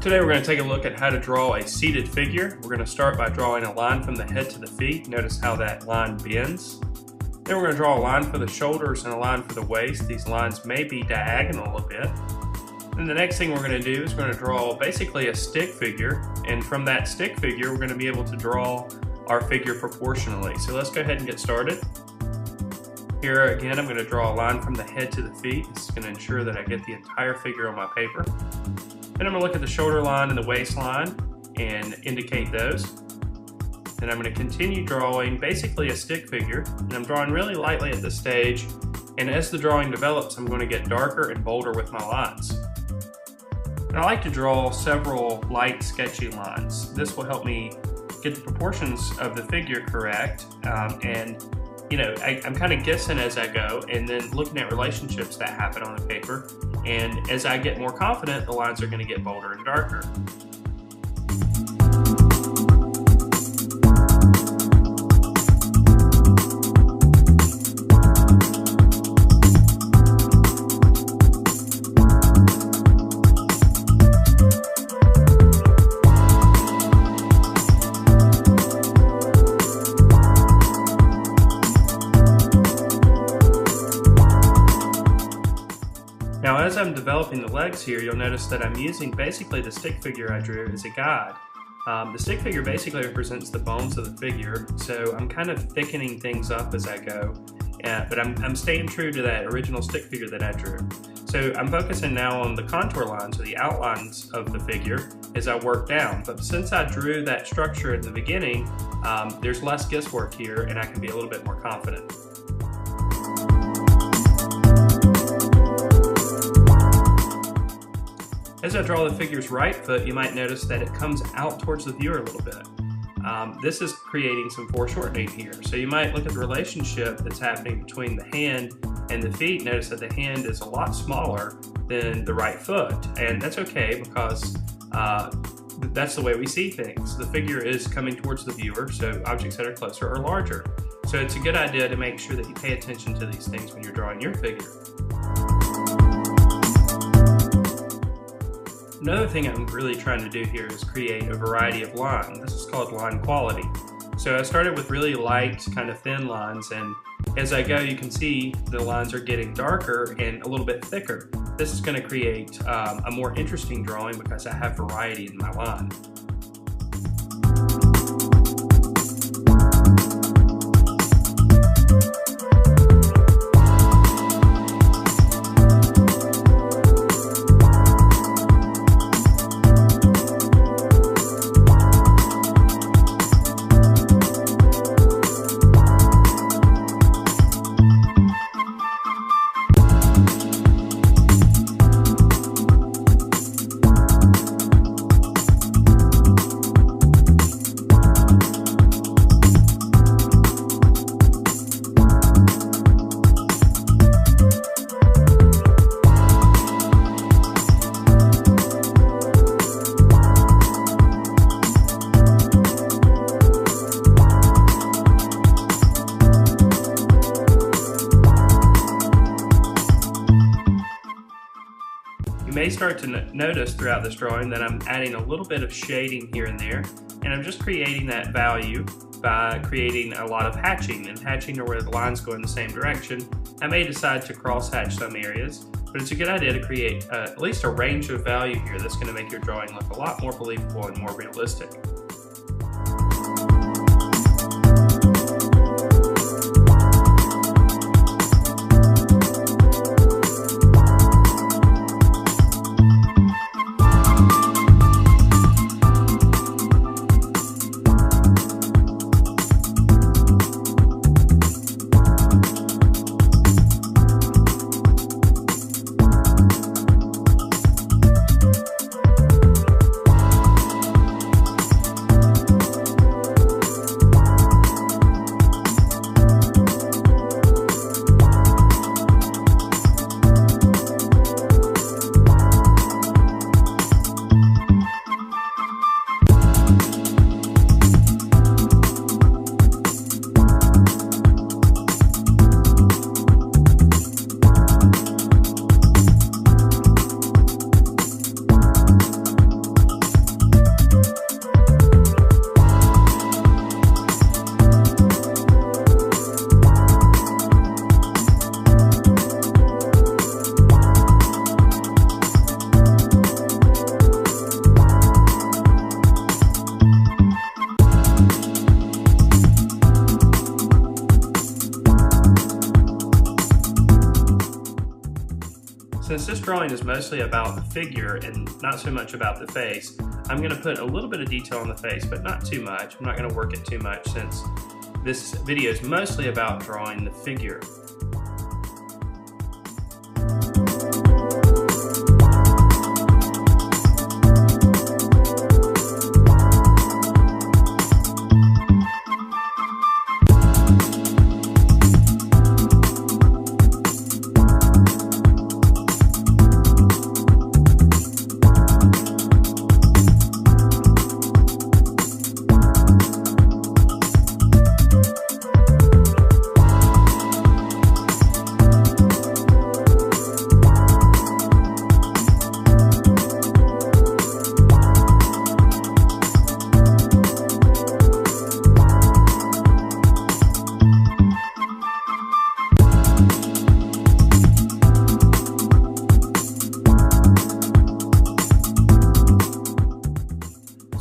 Today we're going to take a look at how to draw a seated figure. We're going to start by drawing a line from the head to the feet. Notice how that line bends. Then we're going to draw a line for the shoulders and a line for the waist. These lines may be diagonal a bit. Then the next thing we're going to do is we're going to draw basically a stick figure, and from that stick figure we're going to be able to draw our figure proportionally. So let's go ahead and get started. Here again I'm going to draw a line from the head to the feet. This is going to ensure that I get the entire figure on my paper. Then I'm going to look at the shoulder line and the waistline and indicate those. Then I'm going to continue drawing basically a stick figure, and I'm drawing really lightly at this stage, and as the drawing develops I'm going to get darker and bolder with my lines. And I like to draw several light sketchy lines. This will help me get the proportions of the figure correct, and I'm kind of guessing as I go and then looking at relationships that happen on the paper, and as I get more confident the lines are going to get bolder and darker. Now as I'm developing the legs here, you'll notice that I'm using basically the stick figure I drew as a guide. The stick figure basically represents the bones of the figure, so I'm kind of thickening things up as I go, but I'm staying true to that original stick figure that I drew. So I'm focusing now on the contour lines, or the outlines of the figure, as I work down. But since I drew that structure in the beginning, there's less guesswork here and I can be a little bit more confident. As I draw the figure's right foot, you might notice that it comes out towards the viewer a little bit. This is creating some foreshortening here. So you might look at the relationship that's happening between the hand and the feet. Notice that the hand is a lot smaller than the right foot, and that's okay because that's the way we see things. The figure is coming towards the viewer, so objects that are closer are larger. So it's a good idea to make sure that you pay attention to these things when you're drawing your figure. Another thing I'm really trying to do here is create a variety of line. This is called line quality. So I started with really light, kind of thin lines, and as I go you can see the lines are getting darker and a little bit thicker. This is going to create a more interesting drawing because I have variety in my line. You may start to notice throughout this drawing that I'm adding a little bit of shading here and there, and I'm just creating that value by creating a lot of hatching, and hatching are where the lines go in the same direction. I may decide to cross hatch some areas, but it's a good idea to create at least a range of value here that's going to make your drawing look a lot more believable and more realistic. Since this drawing is mostly about the figure and not so much about the face, I'm going to put a little bit of detail on the face, but not too much. I'm not going to work it too much since this video is mostly about drawing the figure.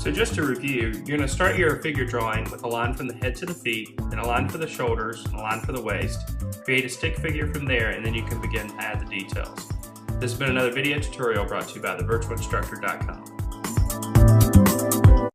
So just to review, you're going to start your figure drawing with a line from the head to the feet, then a line for the shoulders, and a line for the waist. Create a stick figure from there, and then you can begin to add the details. This has been another video tutorial brought to you by thevirtualinstructor.com.